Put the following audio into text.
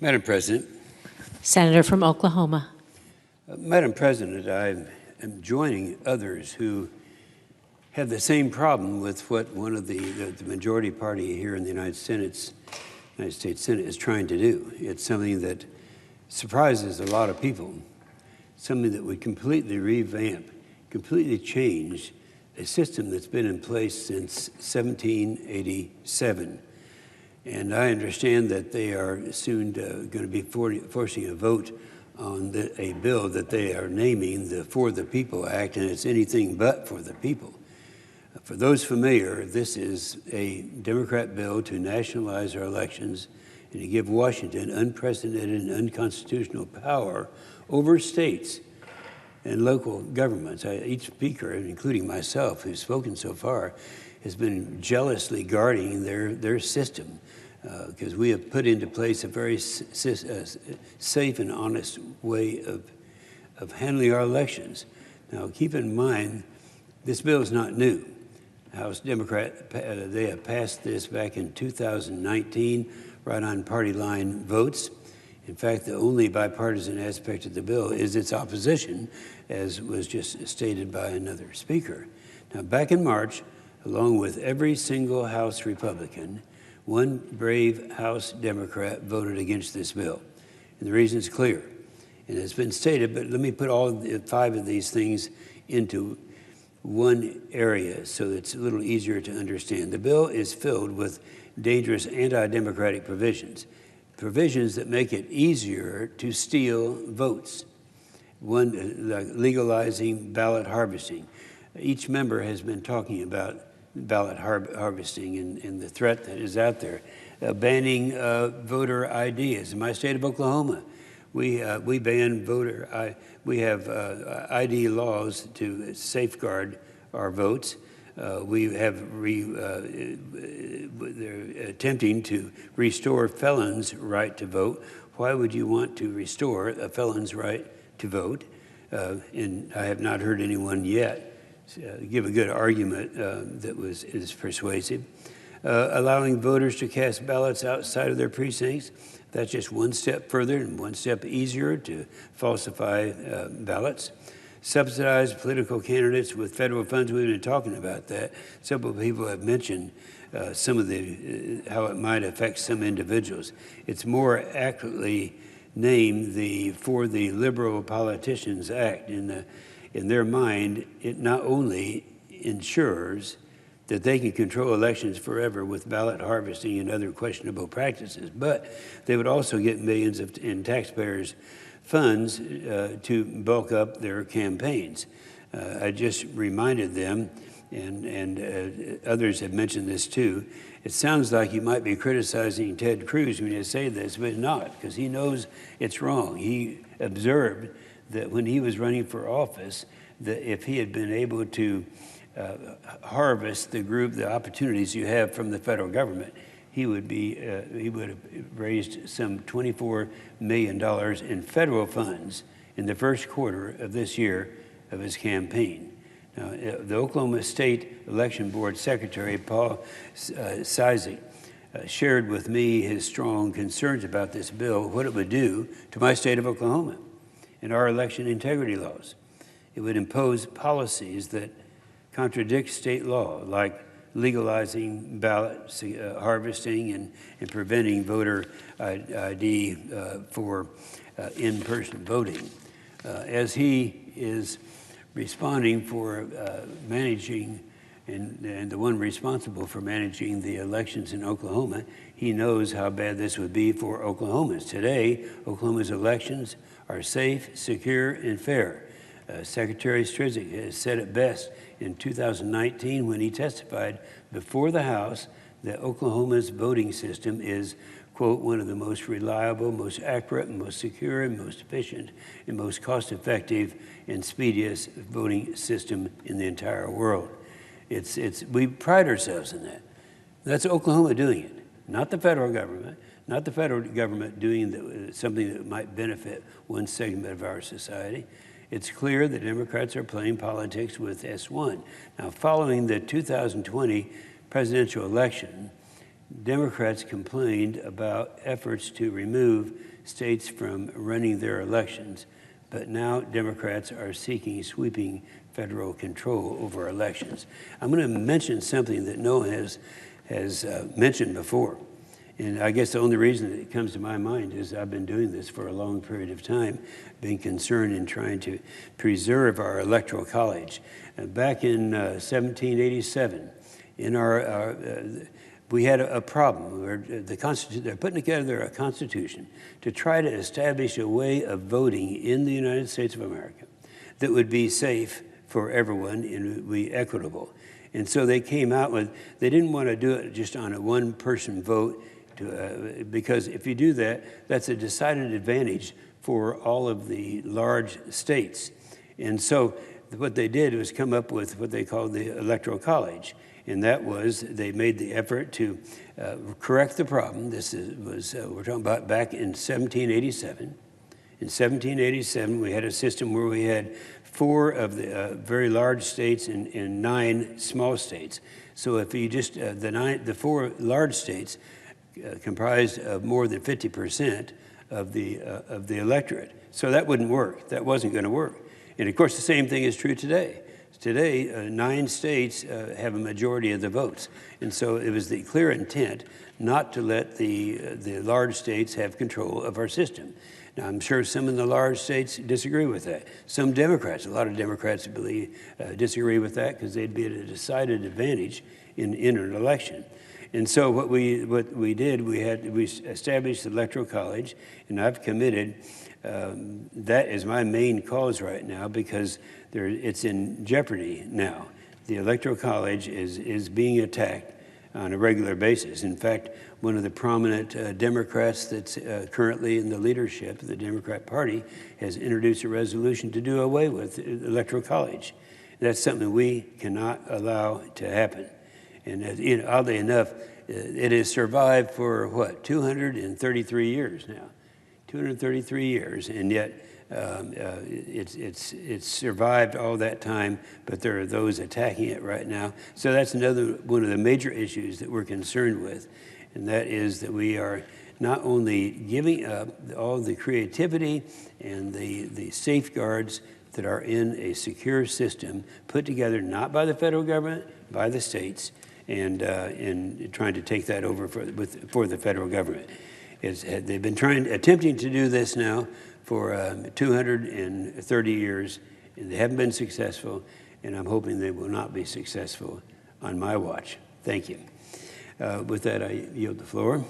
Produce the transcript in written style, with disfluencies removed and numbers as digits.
Madam President. Senator from Oklahoma. Madam President, I am joining others who have the same problem with what one of the majority party here in the United States Senate is trying to do. It's something that surprises a lot of people, something that would completely revamp, completely change a system that's been in place since 1787. And I understand that they are soon going to be forcing a vote on a bill that they are naming the For the People Act, and it's anything but for the people. For those familiar, this is a Democrat bill to nationalize our elections and to give Washington unprecedented and unconstitutional power over states and local governments. Each speaker, including myself, who's spoken so far, has been jealously guarding their system because we have put into place a very safe and honest way of handling our elections. Now, keep in mind, this bill is not new. House Democrat, they have passed this back in 2019, right on party line votes. In fact, the only bipartisan aspect of the bill is its opposition, as was just stated by another speaker. Now, back in March, along with every single House Republican, one brave House Democrat voted against this bill. And the reason is clear. And it's been stated, but let me put all 5 of these things into one area so it's a little easier to understand. The bill is filled with dangerous anti-democratic provisions that make it easier to steal votes. One, like legalizing ballot harvesting. Each member has been talking about ballot harvesting and the threat that is out there. Banning voter IDs. In my state of Oklahoma, we ban we have ID laws to safeguard our votes. They're attempting to restore felons' right to vote. Why would you want to restore a felon's right to vote? And I have not heard anyone yet give a good argument that is persuasive. Allowing voters to cast ballots outside of their precincts. That's just one step further and one step easier to falsify ballots. Subsidize political candidates with federal funds. We've been talking about that. Several people have mentioned some of how it might affect some individuals. It's more accurately named For the Liberal Politicians Act. In their mind, it not only ensures that they can control elections forever with ballot harvesting and other questionable practices, but they would also get millions in taxpayers' funds to bulk up their campaigns. I just reminded them, and others have mentioned this too, it sounds like you might be criticizing Ted Cruz when you say this, but not, because he knows it's wrong. He observed that when he was running for office, that if he had been able to harvest the opportunities you have from the federal government, he would have raised some $24 million in federal funds in the first quarter of this year of his campaign. Now, the Oklahoma State Election Board Secretary, Paul Cizik, shared with me his strong concerns about this bill, what it would do to my state of Oklahoma and our election integrity laws. It would impose policies that contradict state law, like legalizing ballot harvesting and preventing voter ID for in-person voting. As he is responding for managing and the one responsible for managing the elections in Oklahoma, he knows how bad this would be for Oklahomans. Today, Oklahoma's elections are safe, secure, and fair. Secretary Cizik has said it best in 2019 when he testified before the House that Oklahoma's voting system is, quote, one of the most reliable, most accurate, most secure, and most efficient, and most cost-effective and speediest voting system in the entire world. We pride ourselves in that. That's Oklahoma doing it, not the federal government, not the federal government doing something that might benefit one segment of our society. It's clear that Democrats are playing politics with S1. Now, following the 2020 presidential election, Democrats complained about efforts to remove states from running their elections, but now Democrats are seeking sweeping federal control over elections. I'm going to mention something that no one has mentioned before. And I guess the only reason that it comes to my mind is I've been doing this for a long period of time, being concerned in trying to preserve our electoral college. Back in 1787, in we had a problem where they're putting together a constitution to try to establish a way of voting in the United States of America that would be safe for everyone and would be equitable. And so they came out with, they didn't want to do it just on a one-person vote, because if you do that, that's a decided advantage for all of the large states. And so what they did was come up with what they called the Electoral College. And that was, they made the effort to correct the problem. We're talking about back in 1787. In 1787, we had a system where we had 4 of the very large states and 9 small states. So if you just, the 4 large states comprised of more than 50% of the electorate. So that wouldn't work. That wasn't going to work. And of course, the same thing is true today. Today, 9 states have a majority of the votes. And so it was the clear intent not to let the large states have control of our system. Now, I'm sure some of the large states disagree with that. Some Democrats, a lot of Democrats disagree with that because they'd be at a decided advantage in an election. And so what we did, we established the Electoral College, and I've committed, that is my main cause right now because it's in jeopardy now. The Electoral College is being attacked on a regular basis. In fact, one of the prominent Democrats that's currently in the leadership of the Democrat Party has introduced a resolution to do away with the Electoral College. That's something we cannot allow to happen. And oddly enough, it has survived for, 233 years now. 233 years, and yet it's survived all that time, but there are those attacking it right now. So that's another one of the major issues that we're concerned with, and that is that we are not only giving up all the creativity and the safeguards that are in a secure system put together not by the federal government, by the states, and trying to take that over for the federal government. They've been attempting to do this now for 230 years, and they haven't been successful, and I'm hoping they will not be successful on my watch. Thank you. With that, I yield the floor.